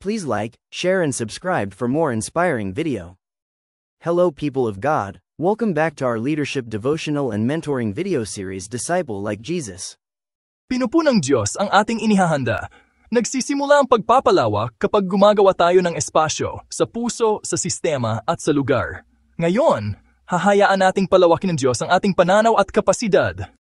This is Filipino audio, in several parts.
Please like, share and subscribe for more inspiring video. Hello people of God, welcome back to our leadership devotional and mentoring video series Disciple Like Jesus. Pinupunang Diyos ang ating inihahanda. Nagsisimula ang pagpapalawak kapag gumagawa tayo ng espasyo sa puso, sa sistema at sa lugar. Ngayon, hahayaan nating palawakin ng Diyos ang ating pananaw at kapasidad.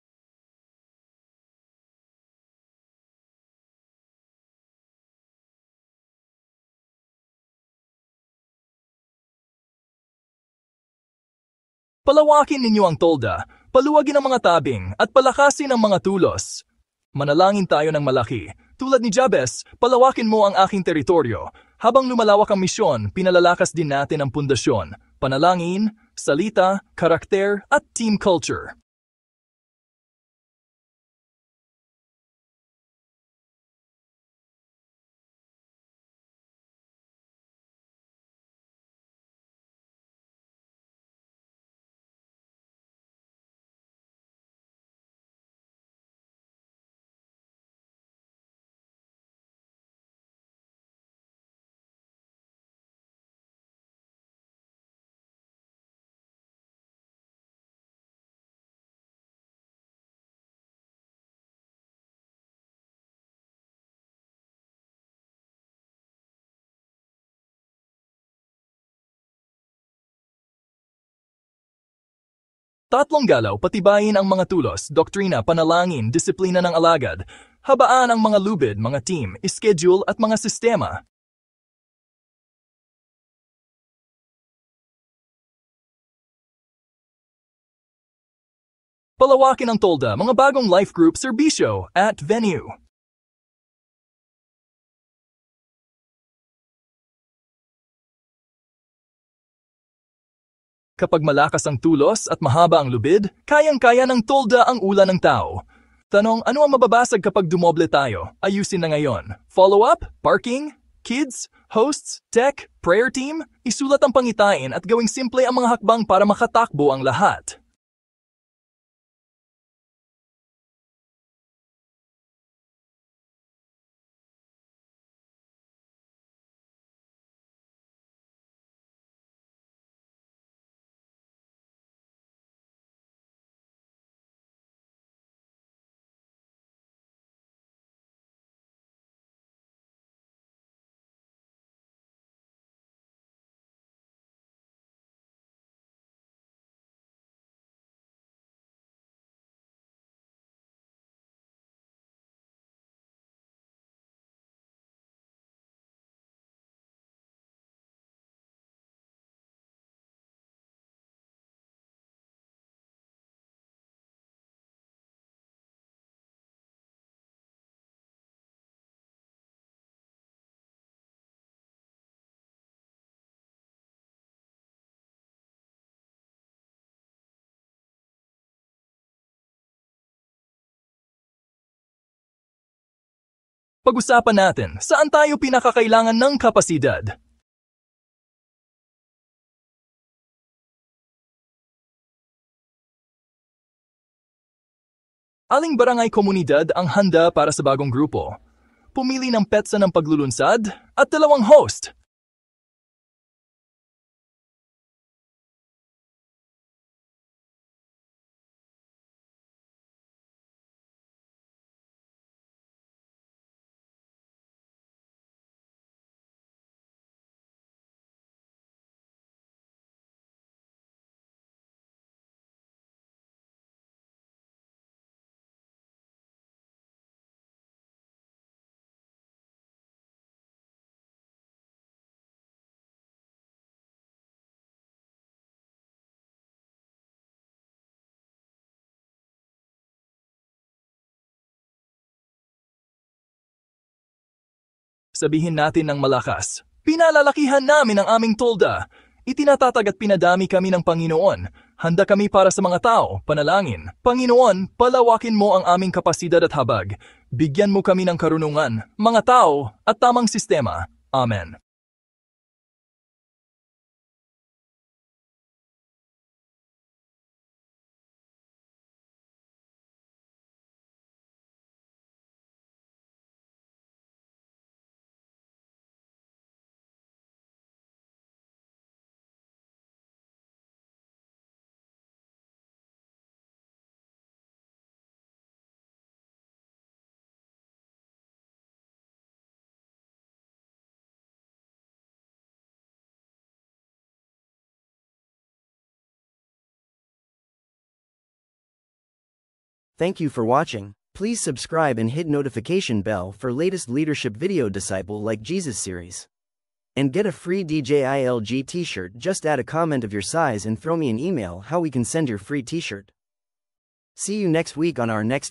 Palawakin ninyo ang tolda, paluwagin ang mga tabing, at palakasin ang mga tulos. Manalangin tayo ng malaki. Tulad ni Jabez, palawakin mo ang aking teritoryo. Habang lumalawak ang misyon, pinalalakas din natin ang pundasyon. Panalangin, salita, karakter, at team culture. Tatlong galaw, patibayin ang mga tulos, doktrina, panalangin, disiplina ng alagad, habaan ang mga lubid, mga team, schedule at mga sistema. Palawakin ang tolda, mga bagong life group, serbisyo, at venue. Kapag malakas ang tulos at mahaba ang lubid, kayang-kaya ng tolda ang ulan ng tao. Tanong, ano ang mababasag kapag dumoble tayo? Ayusin na ngayon. Follow-up? Parking? Kids? Hosts? Tech? Prayer team? Isulat ang pangitain at gawing simple ang mga hakbang para makatakbo ang lahat. Pag-usapan natin, saan tayo pinakakailangan ng kapasidad? Aling barangay komunidad ang handa para sa bagong grupo? Pumili ng petsa ng paglulunsad at 2 host. Sabihin natin ng malakas, pinalalakihan namin ang aming tolda. Itinatatag at pinadami kami ng Panginoon. Handa kami para sa mga tao, panalangin. Panginoon, palawakin mo ang aming kapasidad at habag. Bigyan mo kami ng karunungan, mga tao, at tamang sistema. Amen. Thank you for watching. Please subscribe and hit notification bell for latest leadership video Disciple Like Jesus series. And get a free DJILG t-shirt. Just add a comment of your size and throw me an email how we can send your free t-shirt. See you next week on our next video.